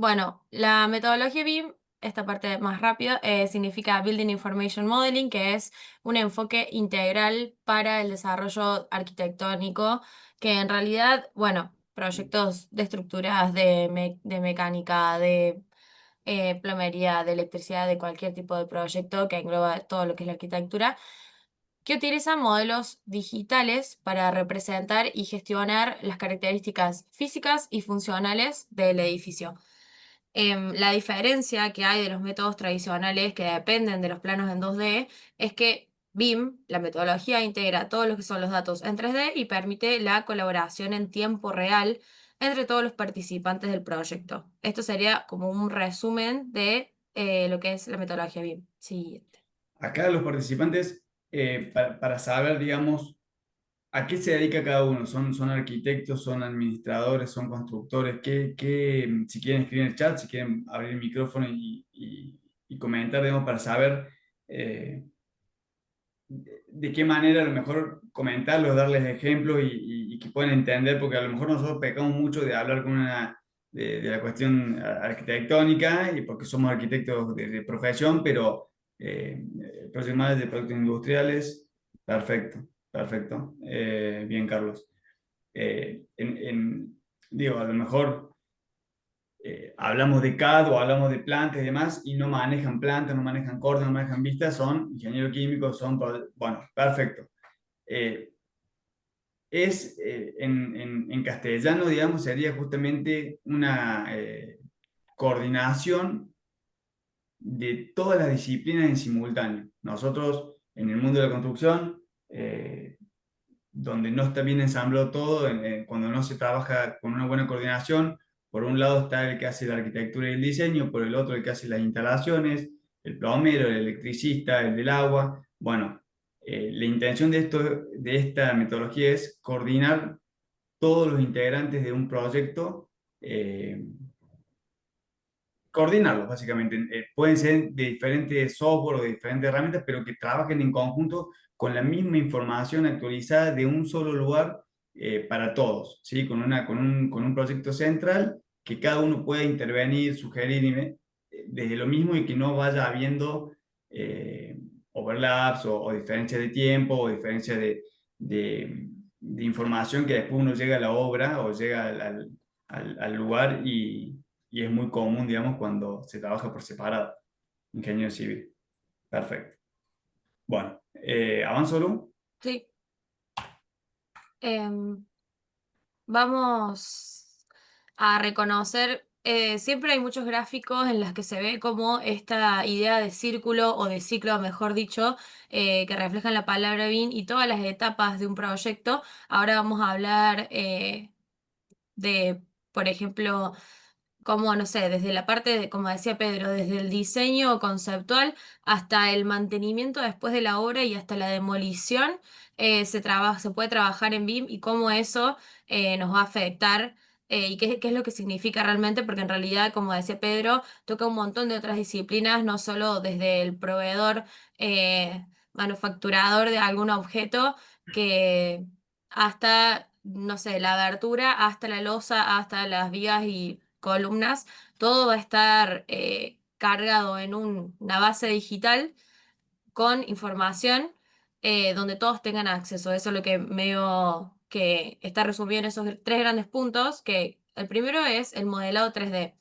Bueno, la metodología BIM, esta parte más rápida, significa Building Information Modeling, que es un enfoque integral para el desarrollo arquitectónico, que en realidad, bueno, proyectos de estructuras de mecánica, de plomería, de electricidad, de cualquier tipo de proyecto que engloba todo lo que es la arquitectura, que utilizan modelos digitales para representar y gestionar las características físicas y funcionales del edificio. La diferencia que hay de los métodos tradicionales que dependen de los planos en 2D es que BIM, la metodología, integra todos los que son los datos en 3D y permite la colaboración en tiempo real entre todos los participantes del proyecto. Esto sería como un resumen de lo que es la metodología BIM. Siguiente. Acá los participantes, para saber, digamos, a qué se dedica cada uno. ¿Son arquitectos, son administradores, son constructores? Si quieren escribir en el chat, si quieren abrir el micrófono y comentar, digamos, para saber eh, de qué manera a lo mejor comentarlos, darles ejemplos y que puedan entender, porque a lo mejor nosotros pecamos mucho de hablar de la cuestión arquitectónica y porque somos arquitectos de profesión, pero profesionales de productos industriales, perfecto, perfecto. Bien, Carlos. Digo, a lo mejor hablamos de CAD o hablamos de plantas y demás, y no manejan plantas, no manejan cortes, no manejan vistas, son ingenieros químicos, bueno, perfecto. Eh, en castellano, digamos, sería justamente una coordinación de todas las disciplinas en simultáneo. Nosotros, en el mundo de la construcción, donde no está bien ensamblado todo, cuando no se trabaja con una buena coordinación, por un lado está el que hace la arquitectura y el diseño, por el otro el que hace las instalaciones, el plomero, el electricista, el del agua. Bueno, la intención de esta metodología es coordinar todos los integrantes de un proyecto, eh, coordinarlos básicamente. Pueden ser de diferentes software o de diferentes herramientas, pero que trabajen en conjunto con la misma información actualizada de un solo lugar para todos, ¿sí? Con un proyecto central que cada uno pueda intervenir, sugerir desde lo mismo y que no vaya habiendo overlaps o diferencias de tiempo o diferencias de información que después uno llega a la obra o llega al lugar y es muy común, digamos, cuando se trabaja por separado. Ingeniero civil. Perfecto. Bueno, ¿avanzo, Lu? Sí. Em, Vamos a reconocer, siempre hay muchos gráficos en los que se ve como esta idea de círculo o de ciclo, mejor dicho, que reflejan la palabra BIM y todas las etapas de un proyecto. Ahora vamos a hablar de, por ejemplo, como, no sé, desde la parte de, como decía Pedro, desde el diseño conceptual hasta el mantenimiento después de la obra y hasta la demolición, se puede trabajar en BIM y cómo eso nos va a afectar y qué es lo que significa realmente, porque en realidad, como decía Pedro, toca un montón de otras disciplinas, no solo desde el proveedor manufacturador de algún objeto, que hasta, no sé, la abertura, hasta la losa, hasta las vigas y columnas, todo va a estar cargado en una base digital con información donde todos tengan acceso. Eso es lo que veo que está resumido en esos tres grandes puntos, que el primero es el modelado 3D.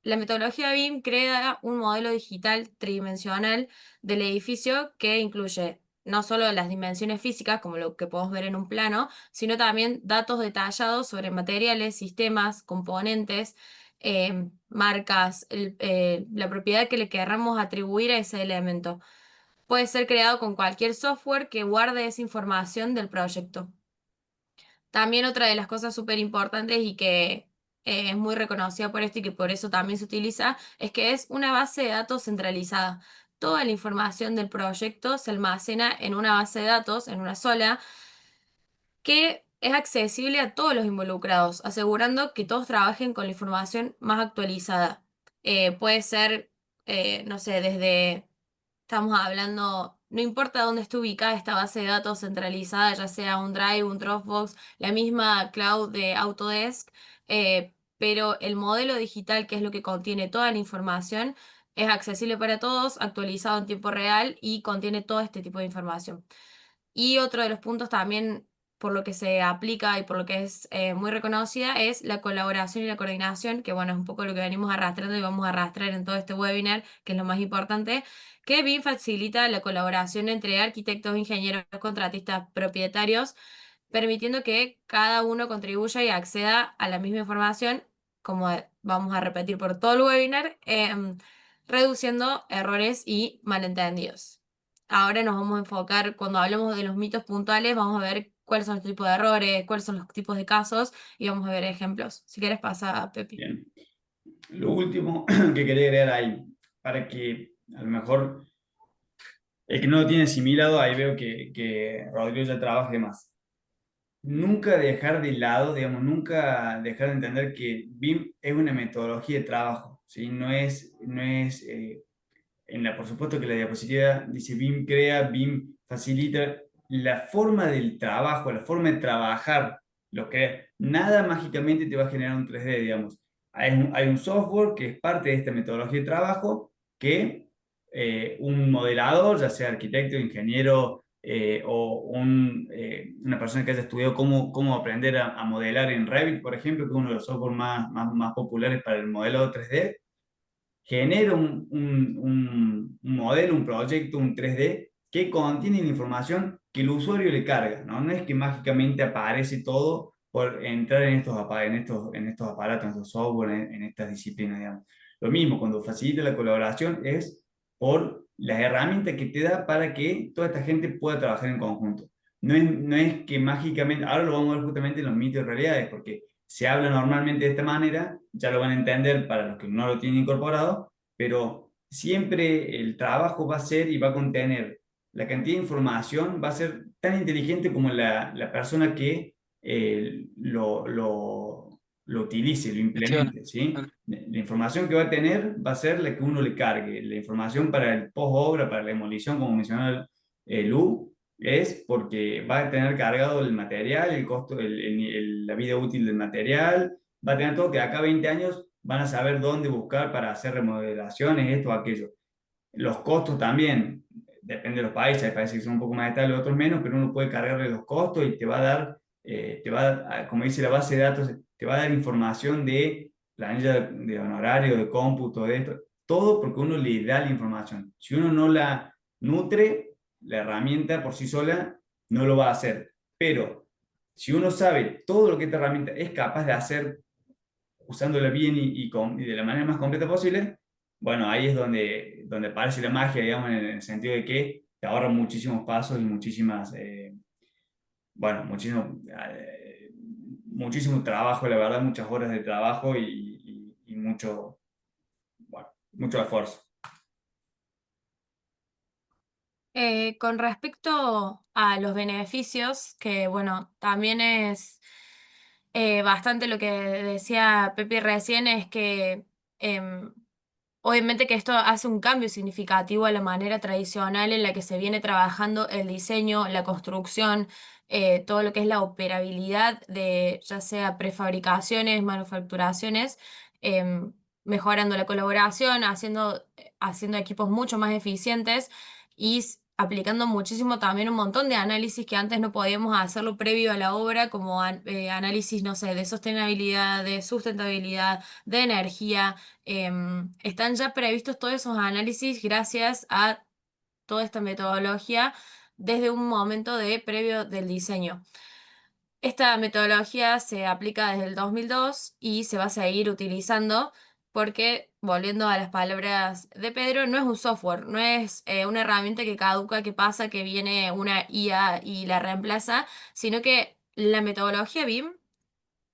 La metodología BIM crea un modelo digital tridimensional del edificio que incluye no solo las dimensiones físicas, como lo que podemos ver en un plano, sino también datos detallados sobre materiales, sistemas, componentes, marcas, la propiedad que le querramos atribuir a ese elemento. Puede ser creado con cualquier software que guarde esa información del proyecto. También otra de las cosas súper importantes y que es muy reconocida por esto y que por eso también se utiliza, es que es una base de datos centralizada. Toda la información del proyecto se almacena en una base de datos, en una sola, que es accesible a todos los involucrados, asegurando que todos trabajen con la información más actualizada. Puede ser, no sé, desde estamos hablando, no importa dónde esté ubicada esta base de datos centralizada, ya sea un Drive, un Dropbox, la misma cloud de Autodesk, pero el modelo digital, que es lo que contiene toda la información, es accesible para todos, actualizado en tiempo real y contiene todo este tipo de información. Y otro de los puntos también por lo que se aplica y por lo que es muy reconocida es la colaboración y la coordinación, que bueno, es un poco lo que venimos arrastrando y vamos a arrastrar en todo este webinar, que es lo más importante, que BIM facilita la colaboración entre arquitectos, ingenieros, contratistas, propietarios, permitiendo que cada uno contribuya y acceda a la misma información, como vamos a repetir por todo el webinar, reduciendo errores y malentendidos. Ahora nos vamos a enfocar, cuando hablemos de los mitos puntuales, vamos a ver cuáles son los tipos de errores, cuáles son los tipos de casos y vamos a ver ejemplos. Si quieres pasa, Pepi. Bien. Lo último que quería agregar ahí, para que a lo mejor el que no lo tiene asimilado, ahí veo que Rodrigo ya trabaje más. Nunca dejar de lado, digamos, nunca dejar de entender que BIM es una metodología de trabajo, ¿sí? No es por supuesto que la diapositiva dice BIM crea, BIM facilita la forma del trabajo, la forma de trabajar, lo crea. Nada mágicamente te va a generar un 3D, digamos. Hay un software que es parte de esta metodología de trabajo que un modelador, ya sea arquitecto, ingeniero o una persona que haya estudiado cómo aprender a modelar en Revit, por ejemplo, que es uno de los softwares más populares para el modelado 3D, genera un modelo, un proyecto, un 3D que contiene la información que el usuario le carga, ¿no? No es que mágicamente aparece todo por entrar en estos aparatos, en estos software, en estas disciplinas, digamos. Lo mismo, cuando facilita la colaboración es por las herramientas que te da para que toda esta gente pueda trabajar en conjunto. No es que mágicamente, ahora lo vamos a ver justamente en los mitos y realidades, porque se habla normalmente de esta manera, ya lo van a entender para los que no lo tienen incorporado, pero siempre el trabajo va a ser y va a contener la cantidad de información, va a ser tan inteligente como la persona que lo utilice, lo Gestiona. implemente, ¿sí? Claro. La información que va a tener va a ser la que uno le cargue. La información para el post-obra, para la demolición, como mencionó Lu, es porque va a tener cargado el material, el costo, la vida útil del material, va a tener todo que acá a 20 años van a saber dónde buscar para hacer remodelaciones, esto o aquello. Los costos también, depende de los países, hay países que son un poco más estables, otros menos, pero uno puede cargarle los costos y te va a dar, como dice la base de datos, te va a dar información de planilla de honorario, de cómputo, de esto, todo porque uno le da la información. Si uno no la nutre, la herramienta por sí sola no lo va a hacer. Pero si uno sabe todo lo que esta herramienta es capaz de hacer usándola bien y de la manera más completa posible, bueno, ahí es donde aparece la magia, digamos, en el sentido de que te ahorra muchísimos pasos y bueno, muchísimo trabajo, la verdad, muchas horas de trabajo y mucho esfuerzo. Con respecto a los beneficios, que bueno, también es bastante lo que decía Pepe recién, es que em, obviamente que esto hace un cambio significativo a la manera tradicional en la que se viene trabajando el diseño, la construcción, todo lo que es la operabilidad de ya sea prefabricaciones, manufacturaciones, mejorando la colaboración, haciendo equipos mucho más eficientes y aplicando muchísimo también un montón de análisis que antes no podíamos hacerlo previo a la obra, como análisis, no sé, de sostenibilidad, de sustentabilidad, de energía. Están ya previstos todos esos análisis gracias a toda esta metodología desde un momento de previo del diseño. Esta metodología se aplica desde el 2002 y se va a seguir utilizando porque, volviendo a las palabras de Pedro, no es un software, no es una herramienta que caduca, que pasa, que viene una IA y la reemplaza, sino que la metodología BIM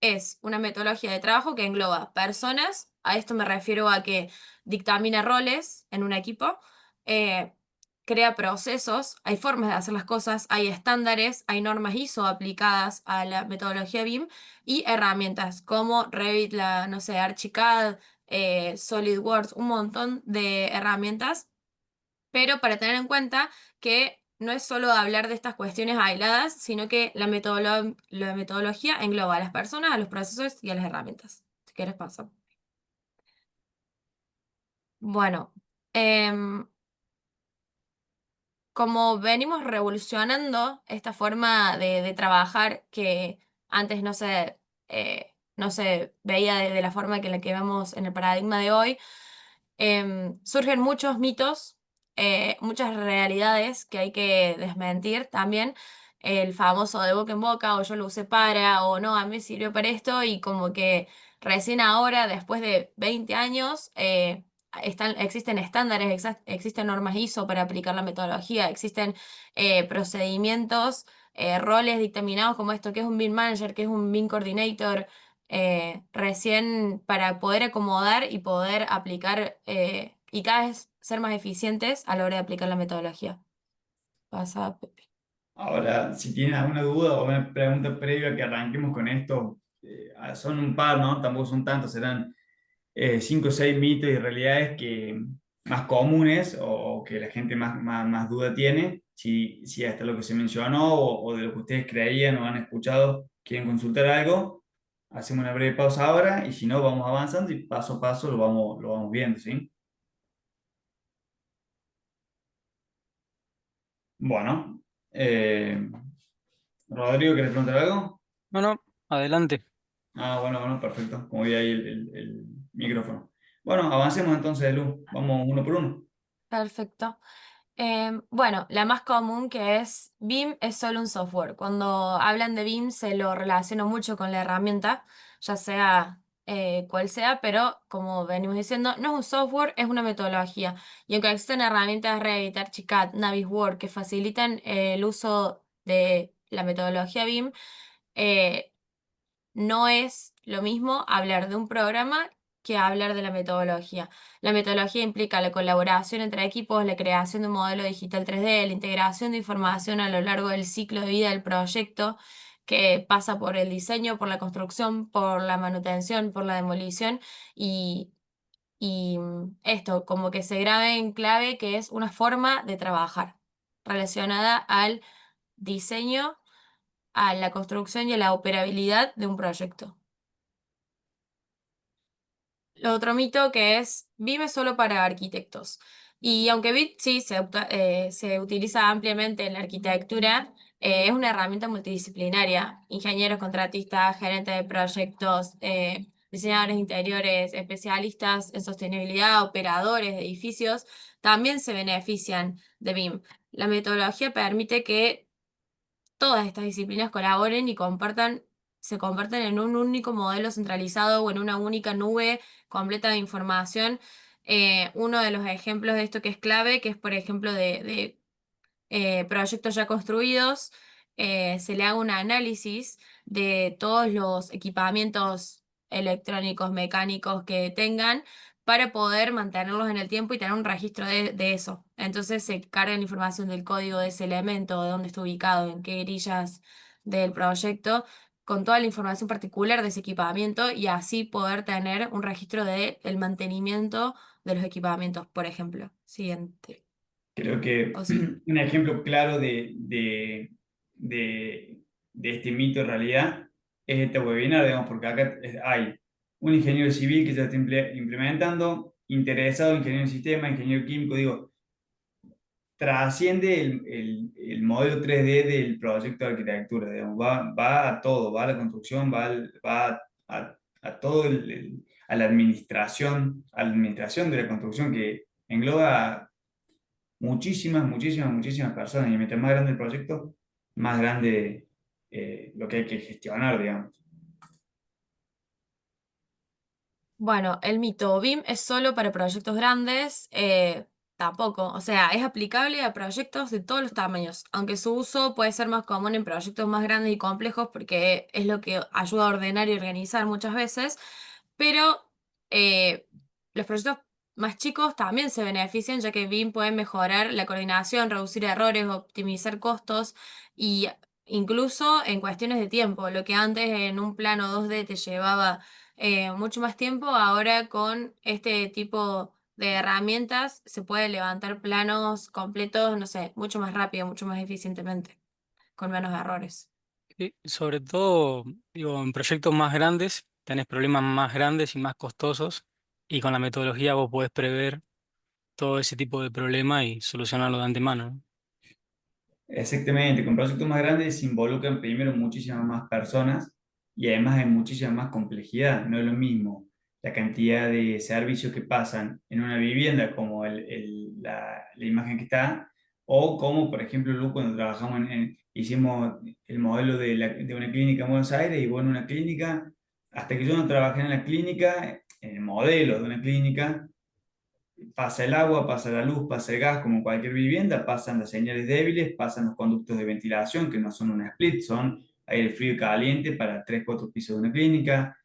es una metodología de trabajo que engloba personas, a esto me refiero a que dictamina roles en un equipo, eh, crea procesos, hay formas de hacer las cosas, hay estándares, hay normas ISO aplicadas a la metodología BIM y herramientas como Revit, no sé, Archicad, SolidWorks, un montón de herramientas, pero para tener en cuenta que no es solo hablar de estas cuestiones aisladas, sino que la metodología engloba a las personas, a los procesos y a las herramientas. Si quieres pasa. Bueno, em, como venimos revolucionando esta forma de trabajar que antes no se veía de la forma que la que vemos en el paradigma de hoy, surgen muchos mitos, muchas realidades que hay que desmentir también. El famoso de boca en boca, o yo lo usé para, o no, a mí me sirvió para esto, y como que recién ahora, después de 20 años, existen estándares, existen normas ISO para aplicar la metodología, existen procedimientos, roles dictaminados como esto, que es un BIM Manager, que es un BIM Coordinator, recién para poder acomodar y poder aplicar y cada vez ser más eficientes a la hora de aplicar la metodología. Pasa, Pepe. Ahora, si tienen alguna duda o una pregunta previa a que arranquemos con esto, son un par, ¿no? Tampoco son tantos, serán cinco o seis mitos y realidades que, más comunes o que la gente más duda tiene. Si hasta lo que se mencionó o de lo que ustedes creían o han escuchado quieren consultar algo, hacemos una breve pausa ahora y si no, vamos avanzando y paso a paso lo vamos viendo, ¿sí? Bueno, Rodrigo, ¿quieres preguntar algo? No, no, adelante. Ah, bueno, perfecto. Como vi ahí el micrófono. Bueno, avancemos entonces, Lu. Vamos uno por uno. Perfecto. Bueno, la más común que es BIM es solo un software. Cuando hablan de BIM se lo relaciona mucho con la herramienta, ya sea cual sea, pero como venimos diciendo, no es un software, es una metodología. Y aunque existen herramientas Revit, Archicad, Navisworks que facilitan el uso de la metodología BIM, eh, no es lo mismo hablar de un programa que hablar de la metodología. La metodología implica la colaboración entre equipos, la creación de un modelo digital 3D, la integración de información a lo largo del ciclo de vida del proyecto, que pasa por el diseño, por la construcción, por la manutención, por la demolición y esto, como que se grabe en clave que es una forma de trabajar relacionada al diseño, a la construcción y a la operabilidad de un proyecto. Lo otro mito que es vive solo para arquitectos. Y aunque BIM sí se utiliza ampliamente en la arquitectura, es una herramienta multidisciplinaria. Ingenieros, contratistas, gerentes de proyectos, diseñadores interiores, especialistas en sostenibilidad, operadores de edificios, también se benefician de BIM. La metodología permite que todas estas disciplinas colaboren y se compartan en un único modelo centralizado o en una única nube completa de información. Uno de los ejemplos de esto que es clave, que es por ejemplo de proyectos ya construidos, se le haga un análisis de todos los equipamientos electrónicos, mecánicos que tengan para poder mantenerlos en el tiempo y tener un registro de eso. Entonces se carga la información del código de ese elemento, de dónde está ubicado, en qué grillas del proyecto, con toda la información particular de ese equipamiento y así poder tener un registro del mantenimiento de los equipamientos, por ejemplo. Siguiente. Creo que O sí. un ejemplo claro de este mito en realidad es este webinar, digamos, porque acá hay un ingeniero civil que ya está implementando, interesado, ingeniero en sistema, ingeniero químico, digo, trasciende el modelo 3D del proyecto de arquitectura, digamos, va a todo, va a la construcción, va a todo a la administración de la construcción que engloba muchísimas personas. Y mientras más grande el proyecto, más grande lo que hay que gestionar, digamos. Bueno, el mito BIM es solo para proyectos grandes, tampoco, o sea, es aplicable a proyectos de todos los tamaños, aunque su uso puede ser más común en proyectos más grandes y complejos porque es lo que ayuda a ordenar y organizar muchas veces, pero eh, los proyectos más chicos también se benefician ya que BIM puede mejorar la coordinación, reducir errores, optimizar costos y incluso en cuestiones de tiempo, lo que antes en un plano 2D te llevaba mucho más tiempo. Ahora con este tipo de herramientas se puede levantar planos completos, no sé, mucho más rápido, mucho más eficientemente, con menos errores. Sí, sobre todo, digo, en proyectos más grandes, tenés problemas más grandes y más costosos, y con la metodología vos podés prever todo ese tipo de problema y solucionarlo de antemano, ¿no? Exactamente, con proyectos más grandes se involucran primero muchísimas más personas y además hay muchísima más complejidad. No es lo mismo la cantidad de servicios que pasan en una vivienda, como la imagen que está, o como, por ejemplo, Lu, cuando trabajamos hicimos el modelo de una clínica en Buenos Aires, y bueno, una clínica, hasta que yo no trabajé en la clínica, en el modelo de una clínica, pasa el agua, pasa la luz, pasa el gas, como en cualquier vivienda, pasan las señales débiles, pasan los conductos de ventilación, que no son un split, son aire frío y caliente para 3 4 pisos de una clínica,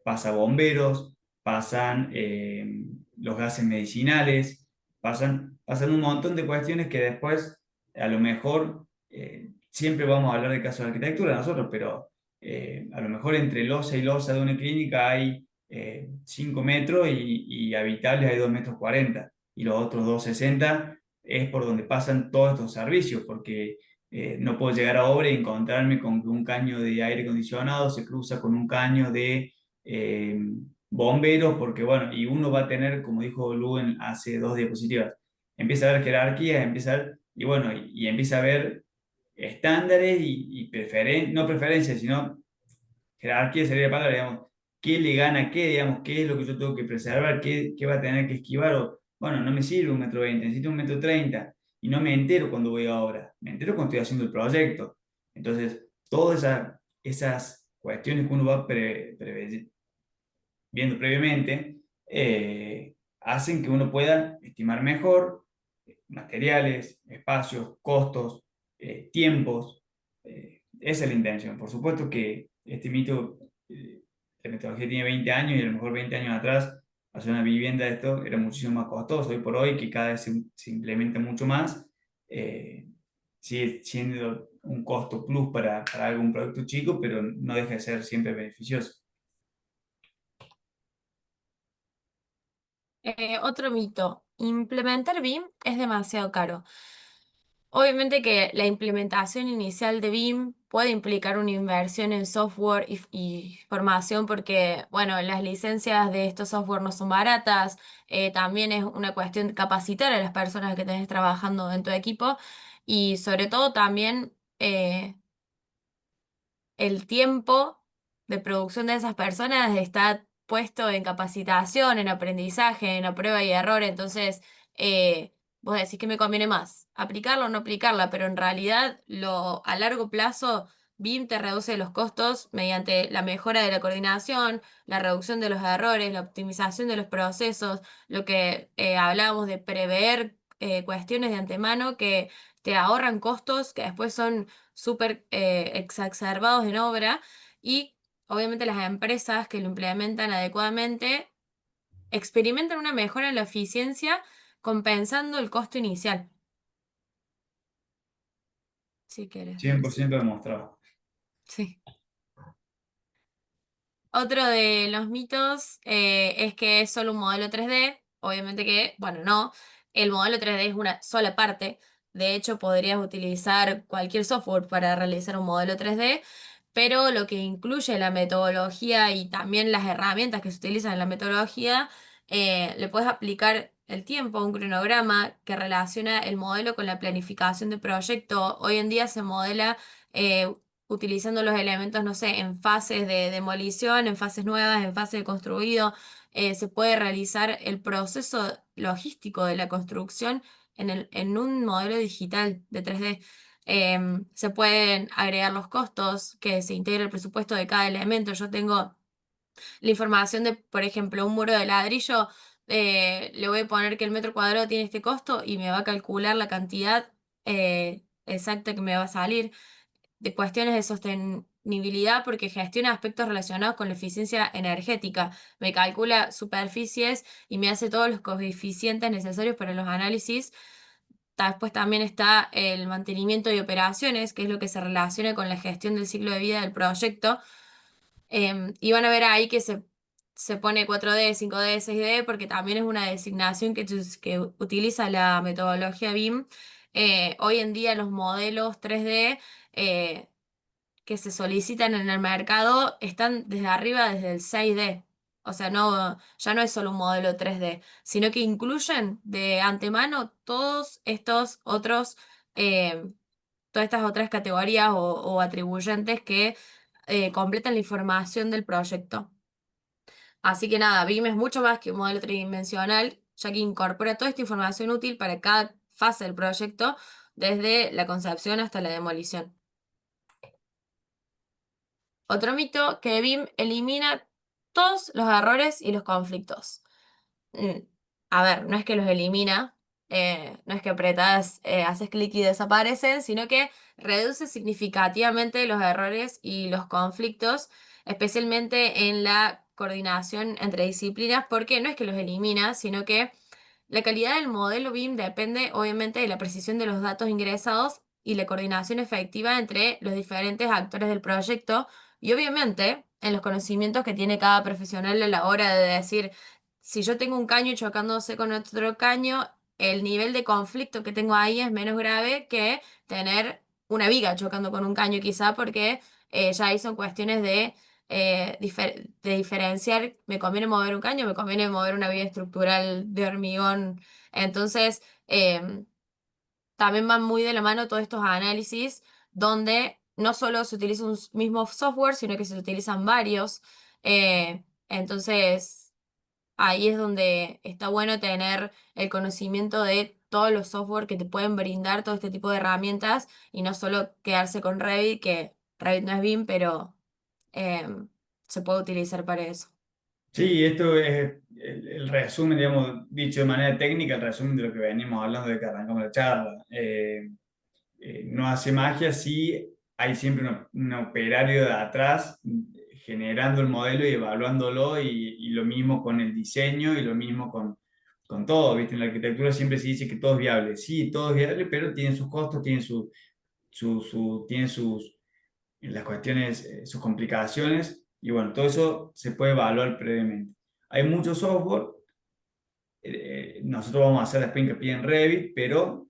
pasa bomberos, pasan los gases medicinales, pasan un montón de cuestiones que después, a lo mejor, siempre vamos a hablar de casos de arquitectura nosotros, pero a lo mejor entre losa y losa de una clínica hay 5 metros y habitables hay 2,40 metros, y los otros 2,60 es por donde pasan todos estos servicios, porque no puedo llegar a obra y encontrarme con que un caño de aire acondicionado se cruza con un caño de eh, bomberos, porque bueno, y uno va a tener, como dijo Luen hace 2 diapositivas, empieza a ver jerarquías, empieza a ver, y bueno, y empieza a ver estándares y no preferencias, sino jerarquía sería la palabra, digamos, qué le gana a qué, digamos, qué es lo que yo tengo que preservar, qué va a tener que esquivar, o, bueno, no me sirve 1,20 m, necesito 1,30 m, y no me entero cuando voy a obra, me entero cuando estoy haciendo el proyecto. Entonces, todas esas cuestiones que uno va viendo previamente, hacen que uno pueda estimar mejor materiales, espacios, costos, tiempos. Esa es la intención. Por supuesto que este mito, la metodología tiene 20 años, y a lo mejor 20 años atrás hacer una vivienda de esto era muchísimo más costoso. Hoy por hoy, que cada vez se implementa mucho más, eh, sigue siendo un costo plus para algún producto chico, pero no deja de ser siempre beneficioso. Otro mito, implementar BIM es demasiado caro. Obviamente que la implementación inicial de BIM puede implicar una inversión en software y formación porque, bueno, las licencias de estos software no son baratas. También es una cuestión de capacitar a las personas que tenés trabajando en tu equipo y sobre todo también el tiempo de producción de esas personas está puesto en capacitación, en aprendizaje, en la prueba y error. Entonces, vos decís que me conviene más, aplicarla o no aplicarla, pero en realidad a largo plazo, BIM te reduce los costos mediante la mejora de la coordinación, la reducción de los errores, la optimización de los procesos, lo que hablábamos de prever cuestiones de antemano que te ahorran costos que después son súper exacerbados en obra, y obviamente las empresas que lo implementan adecuadamente experimentan una mejora en la eficiencia compensando el costo inicial. Si quieres cien por decir. ciento demostrado. Sí. Otro de los mitos es que es solo un modelo 3D. Obviamente que, bueno, no. El modelo 3D es una sola parte. De hecho, podrías utilizar cualquier software para realizar un modelo 3D, pero lo que incluye la metodología y también las herramientas que se utilizan en la metodología, le puedes aplicar el tiempo, un cronograma que relaciona el modelo con la planificación de proyecto. Hoy en día se modela utilizando los elementos, no sé, en fases de demolición, en fases nuevas, en fase de construido. Se puede realizar el proceso logístico de la construcción en un modelo digital de 3D. Se pueden agregar los costos, que se integre el presupuesto de cada elemento. Yo tengo la información de, por ejemplo, un muro de ladrillo, le voy a poner que el metro cuadrado tiene este costo y me va a calcular la cantidad exacta que me va a salir, de cuestiones de sostenibilidad porque gestiona aspectos relacionados con la eficiencia energética. Me calcula superficies y me hace todos los coeficientes necesarios para los análisis. Después también está el mantenimiento y operaciones, que es lo que se relaciona con la gestión del ciclo de vida del proyecto. Y van a ver ahí que se pone 4D, 5D, 6D, porque también es una designación que utiliza la metodología BIM. Hoy en día los modelos 3D que se solicitan en el mercado están desde arriba, desde el 6D. O sea, no, ya no es solo un modelo 3D, sino que incluyen de antemano todos estos otros, eh, todas estas otras categorías o atribuyentes que completan la información del proyecto. Así que nada, BIM es mucho más que un modelo tridimensional, ya que incorpora toda esta información útil para cada fase del proyecto, desde la concepción hasta la demolición. Otro mito, que BIM elimina todos los errores y los conflictos. Mm, A ver, no es que los elimina, no es que apretás, haces clic y desaparecen, sino que reduce significativamente los errores y los conflictos, especialmente en la coordinación entre disciplinas, porque no es que los elimina, sino que la calidad del modelo BIM depende obviamente de la precisión de los datos ingresados y la coordinación efectiva entre los diferentes actores del proyecto y obviamente en los conocimientos que tiene cada profesional a la hora de decir, si yo tengo un caño chocándose con otro caño, el nivel de conflicto que tengo ahí es menos grave que tener una viga chocando con un caño quizá porque ya ahí son cuestiones de diferenciar, me conviene mover un caño, me conviene mover una viga estructural de hormigón. Entonces, también van muy de la mano todos estos análisis donde no solo se utiliza un mismo software, sino que se utilizan varios. Entonces, ahí es donde está bueno tener el conocimiento de todos los software que te pueden brindar todo este tipo de herramientas y no solo quedarse con Revit, que Revit no es BIM, pero se puede utilizar para eso. Sí, esto es el resumen, digamos, dicho de manera técnica, el resumen de lo que venimos hablando de que arrancamos la charla. No hace magia si hay siempre un operario de atrás generando el modelo y evaluándolo y lo mismo con el diseño y lo mismo con todo, ¿viste? En la arquitectura siempre se dice que todo es viable. Sí, todo es viable, pero tiene sus costos, tiene sus, las cuestiones, sus complicaciones y bueno, todo eso se puede evaluar previamente. Hay mucho software, nosotros vamos a hacer después hincapié en Revit, pero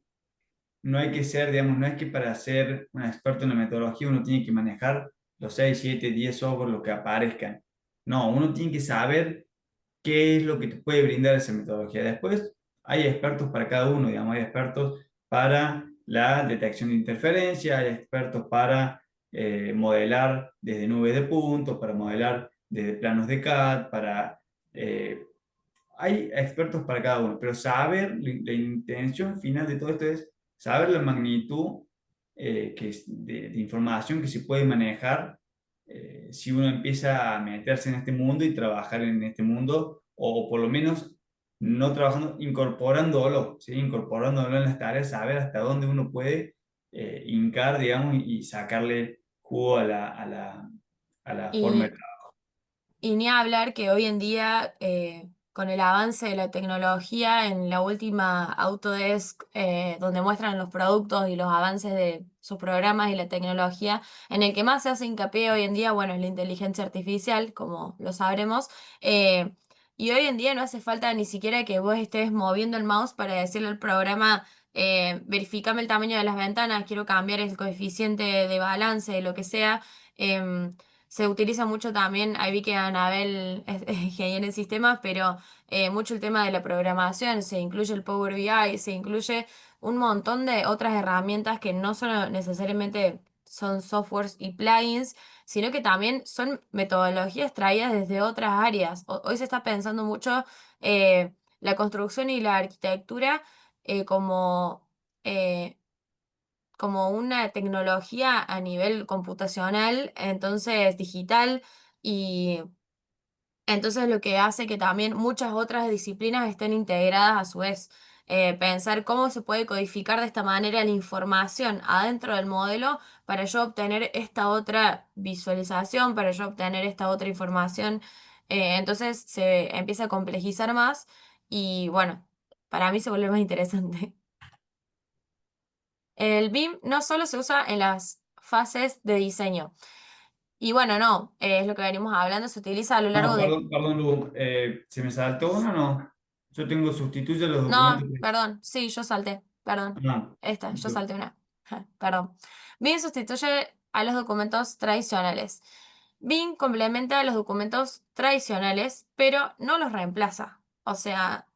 no hay que ser, digamos, no es que para ser un experto en la metodología uno tiene que manejar los 6 7 10 software, lo que aparezcan. No, uno tiene que saber qué es lo que te puede brindar esa metodología. Después, hay expertos para cada uno, digamos, hay expertos para la detección de interferencia, hay expertos para modelar desde nubes de puntos, para modelar desde planos de CAD, eh, hay expertos para cada uno, pero saber, la intención final de todo esto es saber la magnitud de información que se puede manejar si uno empieza a meterse en este mundo y trabajar en este mundo, o por lo menos no trabajando, incorporándolo, ¿sí? Incorporándolo en las tareas, saber hasta dónde uno puede hincar, digamos, y sacarle jugo a la forma de Y Y ni hablar que hoy en día, con el avance de la tecnología, en la última Autodesk, donde muestran los productos y los avances de sus programas y la tecnología, en el que más se hace hincapié hoy en día, bueno, es la inteligencia artificial, como lo sabremos. Y hoy en día no hace falta ni siquiera que vos estés moviendo el mouse para decirle al programa, verificame el tamaño de las ventanas, quiero cambiar el coeficiente de balance, lo que sea. Se utiliza mucho también, ahí vi que Anabel es ingeniera en sistemas, pero mucho el tema de la programación, se incluye el Power BI, se incluye un montón de otras herramientas que no solo necesariamente son softwares y plugins, sino que también son metodologías traídas desde otras áreas. Hoy se está pensando mucho la construcción y la arquitectura como eh, como una tecnología a nivel computacional, entonces digital, y entonces lo que hace que también muchas otras disciplinas estén integradas a su vez. Pensar cómo se puede codificar de esta manera la información adentro del modelo para yo obtener esta otra visualización, para yo obtener esta otra información. Entonces se empieza a complejizar más y bueno, para mí se vuelve más interesante. El BIM no solo se usa en las fases de diseño. Y bueno, no, es lo que venimos hablando, se utiliza a lo No, largo de... perdón, perdón, Lu, ¿se me saltó uno o no? Yo tengo sustituye los documentos. No, perdón, sí, yo salté, perdón. Ah, Esta, yo salté una. Perdón. BIM sustituye a los documentos tradicionales. BIM complementa a los documentos tradicionales, pero no los reemplaza. O sea,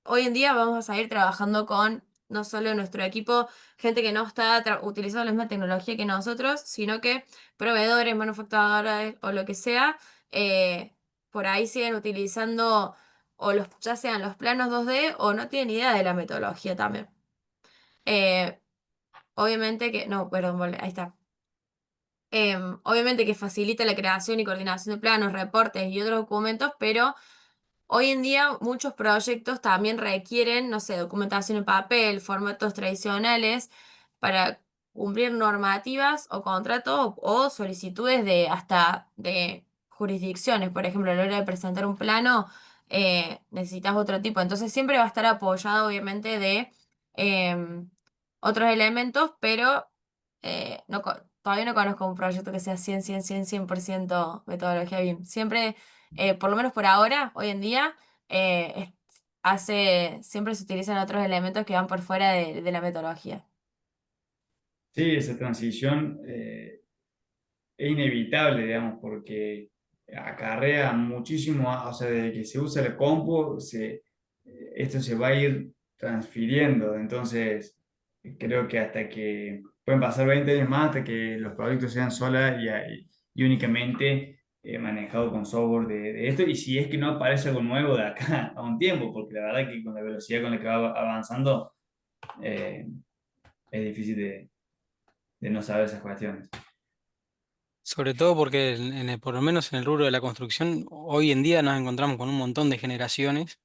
hoy en día vamos a seguir trabajando con no solo nuestro equipo, gente que no está utilizando la misma tecnología que nosotros, sino que proveedores, manufacturadores o lo que sea, eh, por ahí siguen utilizando o los, ya sean los planos 2D o no tienen idea de la metodología también. Eh, obviamente que, no, perdón, ahí está. Obviamente que facilita la creación y coordinación de planos, reportes y otros documentos, pero hoy en día muchos proyectos también requieren, no sé, documentación en papel, formatos tradicionales para cumplir normativas o contratos o solicitudes de hasta de jurisdicciones. Por ejemplo, a la hora de presentar un plano, necesitas otro tipo. Entonces siempre va a estar apoyado, obviamente, de otros elementos, pero todavía no conozco un proyecto que sea 100% metodología BIM. Siempre por lo menos por ahora, hoy en día, siempre se utilizan otros elementos que van por fuera de la metodología. Sí, esa transición es inevitable, digamos, porque acarrea muchísimo, o sea, desde que se usa el compu, esto se va a ir transfiriendo. Entonces, creo que hasta que pueden pasar 20 años más, hasta que los proyectos sean solas y únicamente manejados con software de esto, y si es que no aparece algo nuevo de acá a un tiempo, porque la verdad que con la velocidad con la que va avanzando, eh, es difícil de no saber esas cuestiones. Sobre todo porque por lo menos en el rubro de la construcción, hoy en día nos encontramos con un montón de generaciones.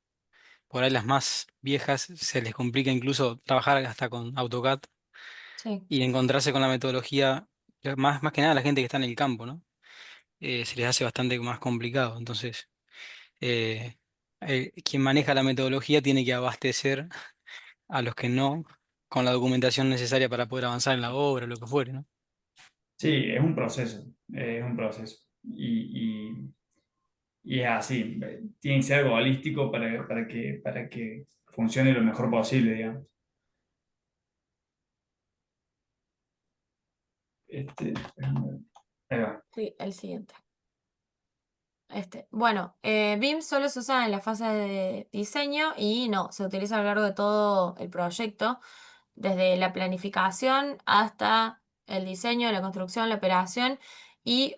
Por ahí las más viejas se les complica incluso trabajar hasta con AutoCAD Sí. y encontrarse con la metodología, más que nada la gente que está en el campo, ¿no? Se les hace bastante más complicado. Entonces, eh, quien maneja la metodología tiene que abastecer a los que no con la documentación necesaria para poder avanzar en la obra o lo que fuere, ¿no? Sí, es un proceso. Y es así, tiene que ser algo holístico para que funcione lo mejor posible, digamos. Déjame ver. Ahí va. Sí, el siguiente. Bueno, BIM solo se usa en la fase de diseño y no, se utiliza a lo largo de todo el proyecto, desde la planificación hasta el diseño, la construcción, la operación y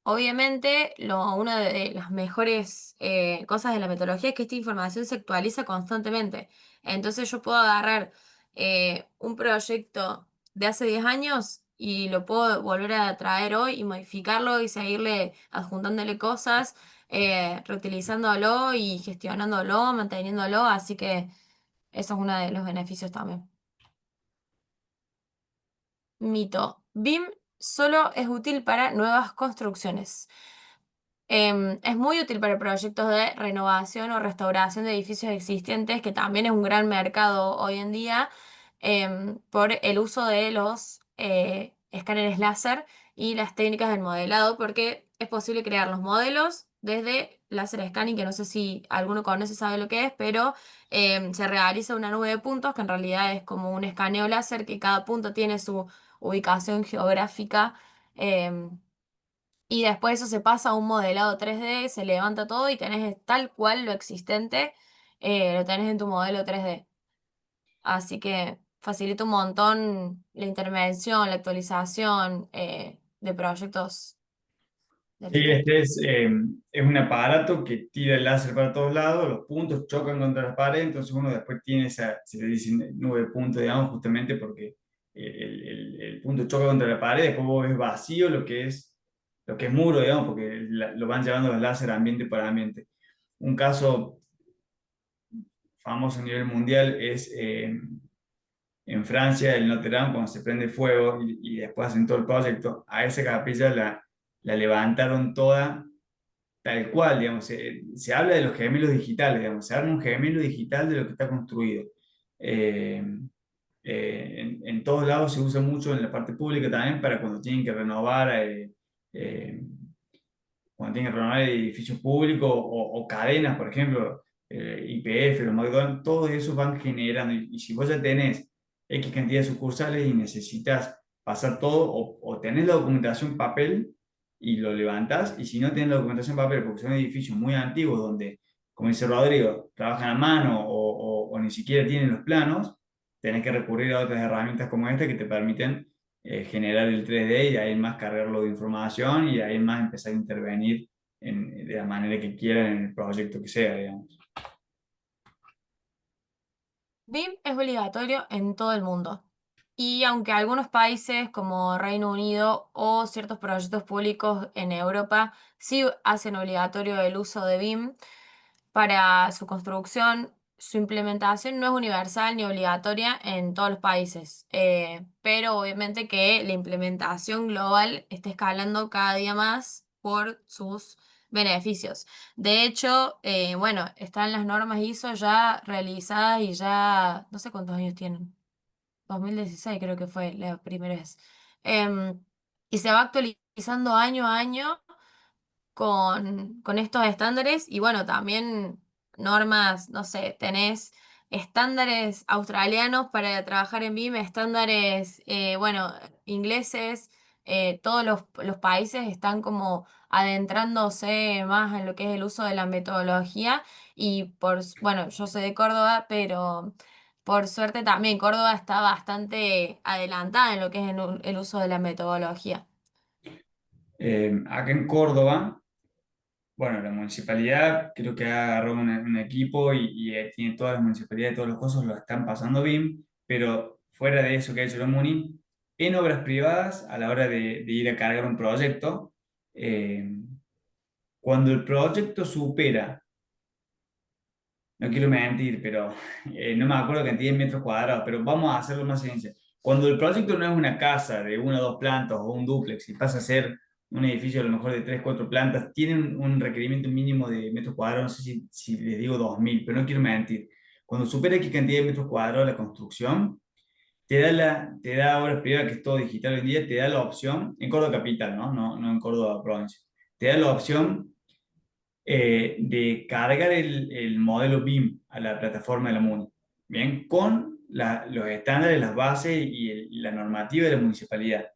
obviamente, una de las mejores cosas de la metodología es que esta información se actualiza constantemente. Entonces yo puedo agarrar un proyecto de hace 10 años y lo puedo volver a traer hoy y modificarlo y seguirle adjuntándole cosas, reutilizándolo y gestionándolo, manteniéndolo. Así que eso es uno de los beneficios también. Mito. BIM solo es útil para nuevas construcciones. Es muy útil para proyectos de renovación o restauración de edificios existentes, que también es un gran mercado hoy en día, por el uso de los escáneres láser y las técnicas del modelado, porque es posible crear los modelos desde láser scanning, que no sé si alguno conoce, sabe lo que es, pero se realiza una nube de puntos, que en realidad es como un escaneo láser, que cada punto tiene su ubicación geográfica. Y después eso se pasa a un modelado 3D, se levanta todo y tenés tal cual lo existente, lo tenés en tu modelo 3D. Así que facilita un montón la intervención, la actualización de proyectos de Sí, arquitecto. es un aparato que tira el láser para todos lados, los puntos chocan contra la pared, entonces uno después tiene esa, se le dice nube de puntos, digamos, justamente porque el punto choca contra la pared, después vos ves vacío lo que es muro, digamos, porque lo van llevando los láser ambiente por ambiente. Un caso famoso a nivel mundial es en Francia, el Notre Dame, cuando se prende fuego y después hacen todo el proyecto, a esa capilla la levantaron toda tal cual, digamos. Se habla de los gemelos digitales, digamos, se arma un gemelo digital de lo que está construido. Eh, en todos lados se usa mucho en la parte pública también para cuando tienen que renovar. Eh, Cuando tienen que renovar edificios públicos o cadenas, por ejemplo, YPF, los McDonald's, todos esos van generando. Y si vos ya tenés X cantidad de sucursales y necesitas pasar todo, o tenés la documentación papel y lo levantás, y si no tenés la documentación papel, porque son edificios muy antiguos donde, como dice Rodrigo, trabajan a mano o ni siquiera tienen los planos, tenés que recurrir a otras herramientas como esta que te permiten generar el 3D y ahí más cargarlo de información y ahí más empezar a intervenir de la manera que quieran en el proyecto que sea, digamos. BIM es obligatorio en todo el mundo. Y aunque algunos países como Reino Unido o ciertos proyectos públicos en Europa sí hacen obligatorio el uso de BIM para su construcción, su implementación no es universal ni obligatoria en todos los países. Pero obviamente que la implementación global está escalando cada día más por sus beneficios. De hecho, bueno, están las normas ISO ya realizadas y ya, no sé cuántos años tienen. 2016 creo que fue la primera vez. Em, y se va actualizando año a año con estos estándares y bueno, también normas, no sé, tenés estándares australianos para trabajar en BIM, estándares, bueno, ingleses, todos los países están como adentrándose más en lo que es el uso de la metodología y bueno, yo soy de Córdoba, pero por suerte también Córdoba está bastante adelantada en lo que es el uso de la metodología. Acá en Córdoba, bueno, la municipalidad creo que ha agarrado un equipo y tiene todas las municipalidades, todos los cosas lo están pasando bien, pero fuera de eso que ha hecho la MUNI, en obras privadas, a la hora de ir a cargar un proyecto, eh, cuando el proyecto supera, no quiero mentir, pero no me acuerdo cantidad de metros cuadrados, pero vamos a hacerlo más sencillo. Cuando el proyecto no es una casa de una o dos plantas o un dúplex y pasa a ser un edificio a lo mejor de tres, cuatro plantas, tiene un requerimiento mínimo de metros cuadrados, no sé si les digo 2000, pero no quiero mentir. Cuando supera qué cantidad de metros cuadrados la construcción, te da obras privadas, que es todo digital hoy en día, te da la opción, en Córdoba capital, ¿no? No en Córdoba provincia, te da la opción de cargar el modelo BIM a la plataforma de la MUNI, ¿bien? Con los estándares, las bases y la normativa de la municipalidad.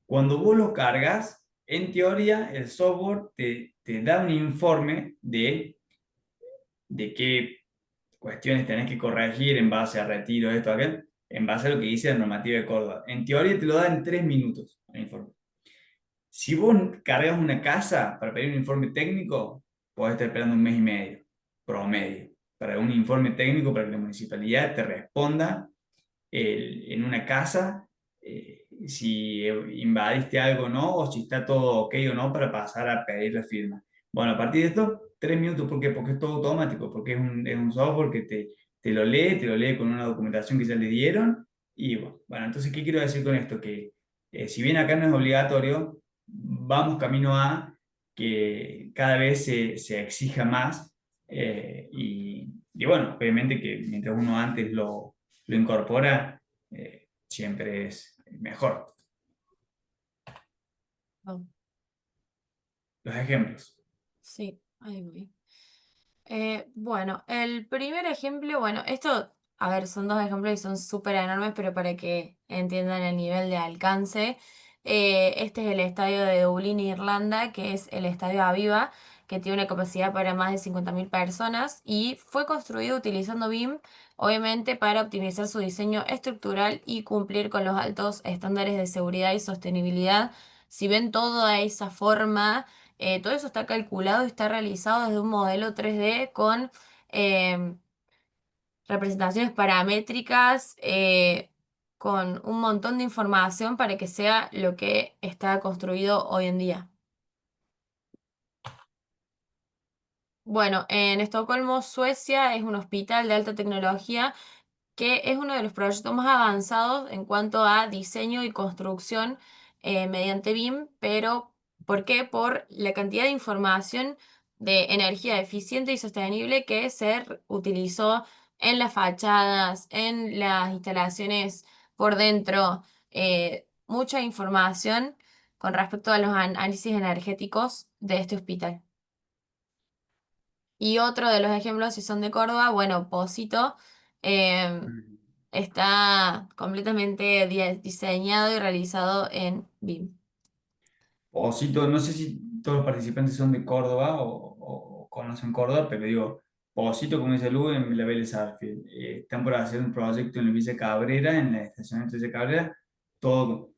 Cuando vos lo cargas, en teoría, el software te da un informe de qué cuestiones tenés que corregir en base a retiro, esto, aquel, en base a lo que dice la normativa de Córdoba. En teoría te lo da en 3 minutos el informe. Si vos cargas una casa para pedir un informe técnico, podés estar esperando un mes y medio, promedio, para un informe técnico para que la municipalidad te responda en una casa si invadiste algo o no, o si está todo ok o no para pasar a pedir la firma. Bueno, a partir de esto, 3 minutos, ¿por qué? Porque es todo automático, porque es un software que te lo lee con una documentación que ya le dieron. Y bueno, entonces, ¿qué quiero decir con esto? Que si bien acá no es obligatorio, vamos camino a que cada vez se exija más. Y bueno, obviamente que mientras uno antes lo incorpora, siempre es mejor. Oh, Los ejemplos. sí, ahí voy. Bueno, el primer ejemplo, bueno, esto, a ver, son dos ejemplos y son súper enormes, pero para que entiendan el nivel de alcance, este es el estadio de Dublín, Irlanda, que es el Estadio Aviva, que tiene una capacidad para más de 50.000 personas y fue construido utilizando BIM, obviamente, para optimizar su diseño estructural y cumplir con los altos estándares de seguridad y sostenibilidad. Si ven toda esa forma todo eso está calculado y está realizado desde un modelo 3D con em, representaciones paramétricas, con un montón de información para que sea lo que está construido hoy en día. Bueno, en Estocolmo, Suecia, es un hospital de alta tecnología que es uno de los proyectos más avanzados en cuanto a diseño y construcción mediante BIM, pero ¿por qué? Por la cantidad de información de energía eficiente y sostenible que utilizó en las fachadas, en las instalaciones por dentro, mucha información con respecto a los análisis energéticos de este hospital. Y otro de los ejemplos, si son de Córdoba, bueno, Pocito. está completamente diseñado y realizado en BIM. Pocito, no sé si todos los participantes son de Córdoba o conocen Córdoba, pero digo, Pocito, como dice Lu, en la Vélez Sarsfield. Están por hacer un proyecto en la Villa Cabrera, en la estación de Villa Cabrera, todo,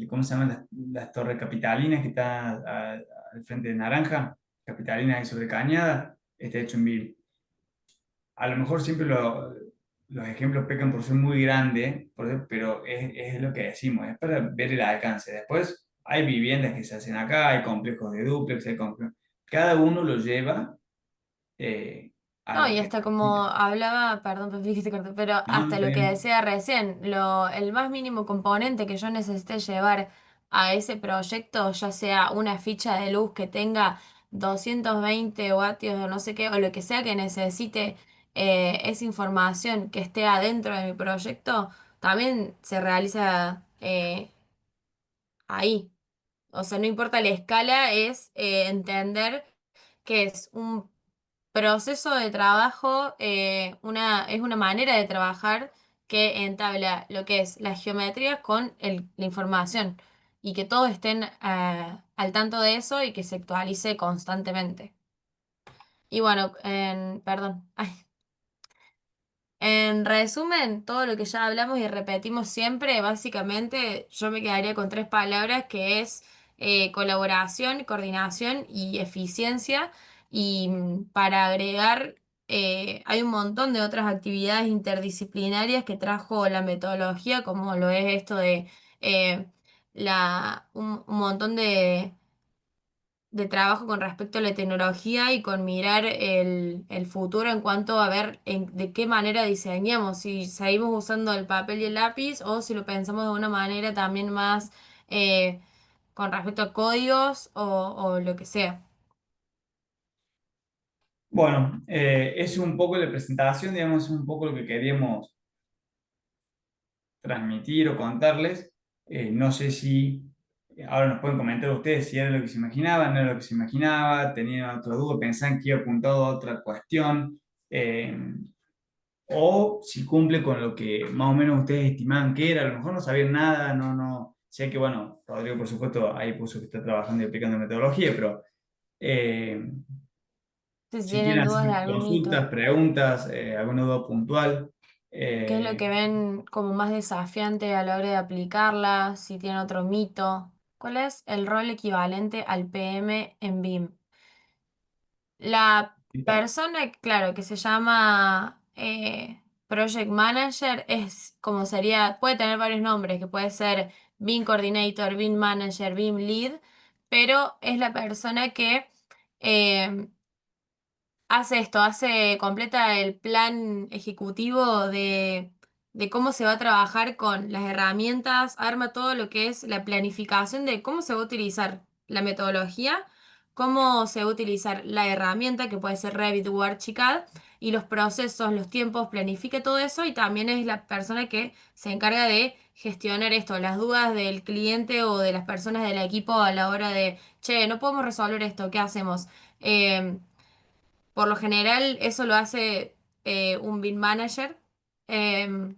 ¿cómo se llaman las torres capitalinas que está al frente de Naranja? Capitalinas y sobre Cañada, está hecho en BIM. A lo mejor siempre los ejemplos pecan por ser muy grandes, pero es lo que decimos, es para ver el alcance. Después hay viviendas que se hacen acá, hay complejos de dúplex, cada uno lo lleva a No, lo y que hasta como necesita. hablaba, perdón, Pepi, que te corté, pero No, no hasta está lo que bien. decía recién, el más mínimo componente que yo necesite llevar a ese proyecto, ya sea una ficha de luz que tenga 220 vatios o no sé qué, o lo que sea que necesite esa información que esté adentro de mi proyecto, también se realiza ahí. O sea, no importa la escala, es entender que es un proceso de trabajo, es una manera de trabajar que entabla lo que es la geometría con la información y que todos estén al tanto de eso y que se actualice constantemente. Y bueno, perdón. En resumen, todo lo que ya hablamos y repetimos siempre, básicamente yo me quedaría con tres palabras que es colaboración, coordinación y eficiencia. Y para agregar, hay un montón de otras actividades interdisciplinarias que trajo la metodología, como lo es esto de eh, un montón de trabajo con respecto a la tecnología y con mirar el futuro en cuanto a ver de qué manera diseñamos, si seguimos usando el papel y el lápiz o si lo pensamos de una manera también más eh, con respecto a códigos o lo que sea. Bueno, es un poco la presentación, digamos, es un poco lo que queríamos transmitir o contarles. No sé si ahora nos pueden comentar ustedes si era lo que se imaginaban, no era lo que se imaginaba, tenían otra duda, pensaban que iba apuntado a otra cuestión, eh, o si cumple con lo que más o menos ustedes estimaban que era. A lo mejor no sabían nada, no. Sé que, bueno, Rodrigo, por supuesto, ahí puso que está trabajando y aplicando metodología, pero eh, Si si quieren tienen dudas de hacer algún hito, consultas, preguntas, alguna duda puntual. qué es lo eh, que ven como más desafiante a la hora de aplicarla, si tienen otro mito, ¿cuál es el rol equivalente al PM en BIM? La persona, claro, que se llama Project Manager es como sería, puede tener varios nombres, que puede ser BIM Coordinator, BIM Manager, BIM Lead, pero es la persona que eh, hace esto, completa el plan ejecutivo de cómo se va a trabajar con las herramientas, arma todo lo que es la planificación de cómo se va a utilizar la metodología, cómo se va a utilizar la herramienta, que puede ser Revit o Archicad, y los procesos, los tiempos, planifica todo eso y también es la persona que se encarga de gestionar esto, las dudas del cliente o de las personas del equipo a la hora de, che, no podemos resolver esto, ¿qué hacemos? Em, por lo general, eso lo hace un BIM manager, em,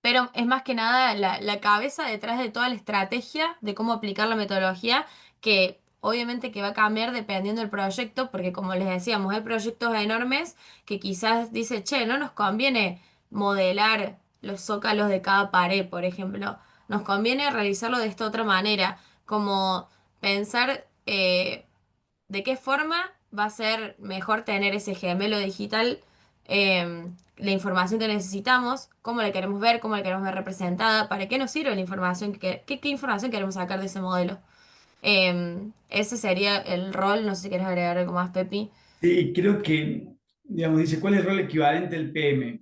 pero es más que nada la cabeza detrás de toda la estrategia de cómo aplicar la metodología, que obviamente que va a cambiar dependiendo del proyecto, porque como les decíamos, hay proyectos enormes que quizás dice, che, no nos conviene modelar los zócalos de cada pared, por ejemplo, nos conviene realizarlo de esta otra manera, como pensar de qué forma va a ser mejor tener ese gemelo digital, la información que necesitamos, cómo la queremos ver, cómo la queremos ver representada, para qué nos sirve la información, qué información queremos sacar de ese modelo. Ese sería el rol, no sé si quieres agregar algo más, Pepi. sí, creo que, digamos, dice, ¿cuál es el rol equivalente del PM?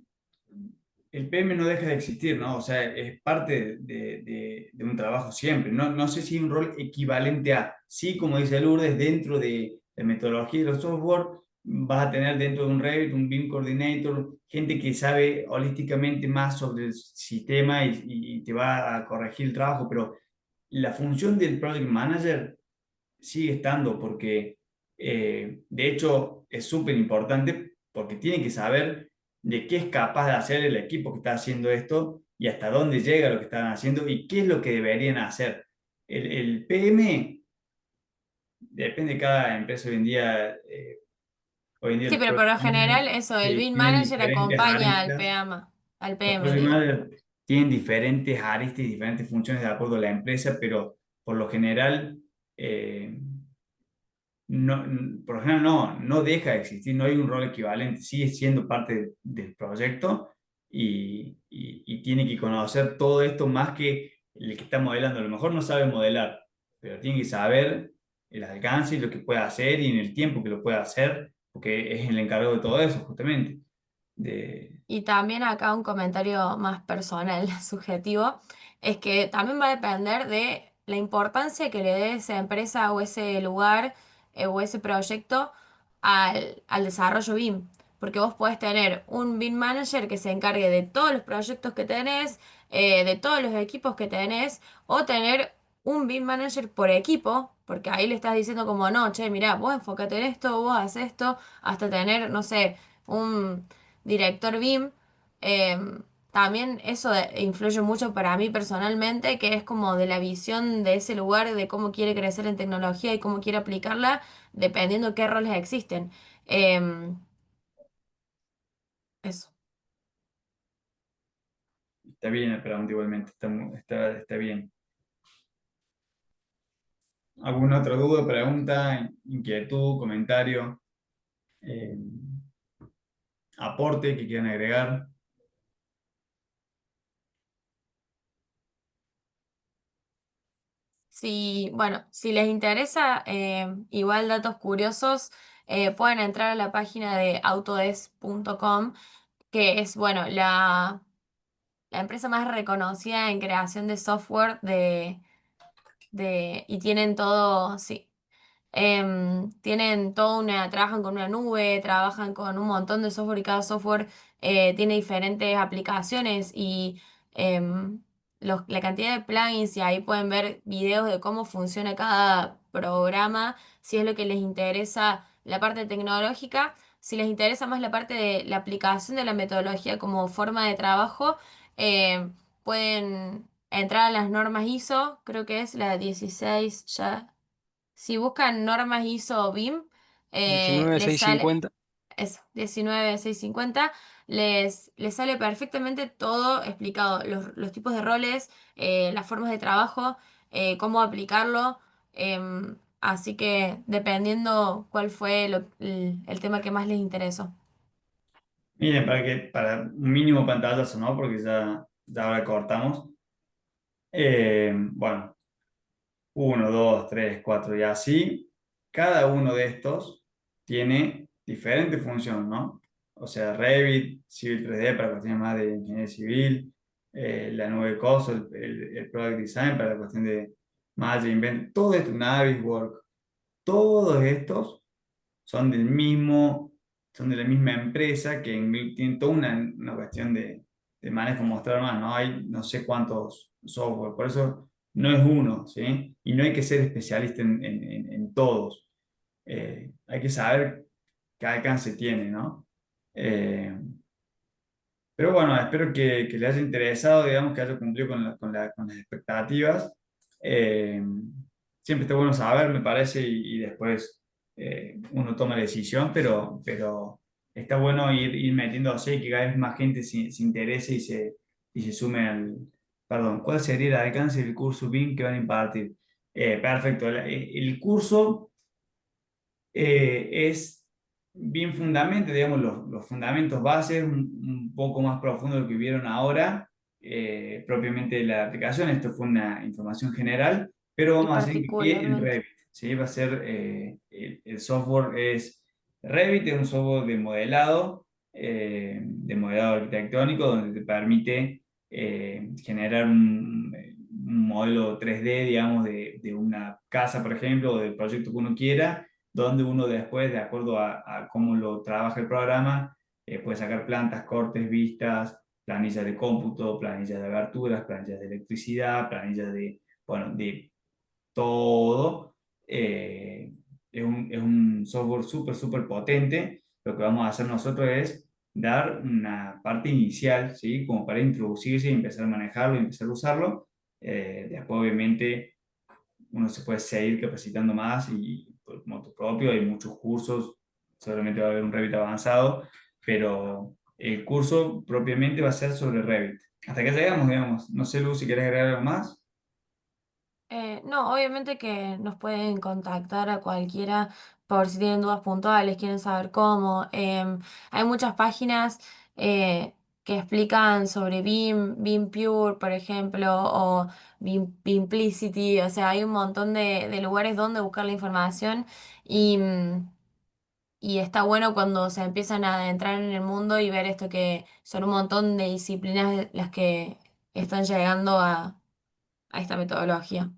El PM no deja de existir, ¿no? O sea, es parte de un trabajo siempre. No sé si hay un rol equivalente a, sí, como dice Lourdes, dentro de la metodología de los software, vas a tener dentro de un Revit, un BIM Coordinator, gente que sabe holísticamente más sobre el sistema y te va a corregir el trabajo, pero la función del Project Manager sigue estando porque, de hecho, es súper importante porque tiene que saber. de qué es capaz de hacer el equipo que está haciendo esto y hasta dónde llega lo que están haciendo y qué es lo que deberían hacer. El PM depende de cada empresa hoy en día. Hoy en día Sí, los pero por project lo general managers eso, el BIM tienen Manager diferentes acompaña aristas. al Los PM, project digo. managers tienen diferentes aristas y diferentes funciones de acuerdo a la empresa, pero por lo general, eh, no, por lo general no deja de existir, no hay un rol equivalente, sigue siendo parte del proyecto y tiene que conocer todo esto más que el que está modelando. A lo mejor no sabe modelar, pero tiene que saber el alcance y lo que puede hacer y en el tiempo que lo puede hacer, porque es el encargado de todo eso, justamente. De, Y también acá un comentario más personal, subjetivo, es que también va a depender de la importancia que le dé esa empresa o ese lugar o ese proyecto al desarrollo BIM. Porque vos podés tener un BIM manager que se encargue de todos los proyectos que tenés, de todos los equipos que tenés, o tener un BIM manager por equipo, porque ahí le estás diciendo como, no, che, mirá, vos enfocate en esto, vos haces esto, hasta tener, no sé, un director BIM. También eso influye mucho para mí personalmente, que es como de la visión de ese lugar, de cómo quiere crecer en tecnología y cómo quiere aplicarla, dependiendo qué roles existen. Em, Eso. está bien la pregunta igualmente, está bien. ¿Alguna otra duda, pregunta, inquietud, comentario, eh, aporte que quieran agregar? Si, bueno, si les interesa, igual datos curiosos, pueden entrar a la página de autodesk.com, que es, bueno, la empresa más reconocida en creación de software y tienen todo, sí. Tienen toda trabajan con una nube, trabajan con un montón de software y cada software tiene diferentes aplicaciones y em, la cantidad de plugins y ahí pueden ver videos de cómo funciona cada programa, si es lo que les interesa la parte tecnológica, si les interesa más la parte de la aplicación de la metodología como forma de trabajo, pueden entrar a las normas ISO, creo que es la 16 ya. Si buscan normas ISO BIM, les sale 19650. eso, 19650, les sale perfectamente todo explicado, los tipos de roles, las formas de trabajo, cómo aplicarlo. Así que dependiendo cuál fue el tema que más les interesó. Miren, para un mínimo pantallazo, ¿no? Porque ya ahora cortamos. Bueno, uno, dos, tres, cuatro y así. Cada uno de estos tiene diferentes funciones, ¿no? O sea, Revit, Civil 3D para cuestiones más de ingeniería civil, la nube COSO, el Product Design para la cuestión de más de invent, todo esto, Navisworks, todos estos son del mismo, son de la misma empresa que tienen toda una cuestión de manejo mostrar más, ¿no? Hay no sé cuántos software, por eso no es uno, ¿sí? Y no hay que ser especialista en todos. Hay que saber qué alcance tiene, ¿no? Eh, pero bueno, espero que le haya interesado, digamos, que haya cumplido con las expectativas. Eh, Siempre está bueno saber, me parece, y después uno toma la decisión, pero está bueno ir metiéndose y que cada vez más gente se interese y se sume al... Perdón, ¿cuál sería el alcance del curso BIM que van a impartir? Perfecto, el curso es bien fundamento, digamos, los fundamentos bases, un poco más profundo de lo que vieron ahora, propiamente de la aplicación. Esto fue una información general, pero Y vamos a hacer hincapié en particularmente, Revit, ¿sí? Va a ser, el software es Revit, es un software de modelado arquitectónico, donde te permite generar un modelo 3D, digamos, de una casa, por ejemplo, o del proyecto que uno quiera donde uno después, de acuerdo a cómo lo trabaja el programa, puede sacar plantas, cortes, vistas, planillas de cómputo, planillas de aberturas, planillas de electricidad, planillas bueno, de todo. Es un software súper, súper potente. Lo que vamos a hacer nosotros es dar una parte inicial, ¿sí? Como para introducirse y empezar a manejarlo y empezar a usarlo. Después, obviamente, uno se puede seguir capacitando más y por moto propio, hay muchos cursos, seguramente va a haber un Revit avanzado, pero el curso propiamente va a ser sobre Revit. Hasta que llegamos, digamos. No sé, Lu, si querés agregar algo más. No, obviamente que nos pueden contactar a cualquiera por si tienen dudas puntuales, quieren saber cómo. Hay muchas páginas que explican sobre BIM, BIM Pure, por ejemplo, o BIM, Bimplicity. O sea, hay un montón de lugares donde buscar la información y, y está bueno cuando se empiezan a adentrar en el mundo y ver esto que son un montón de disciplinas las que están llegando a esta metodología.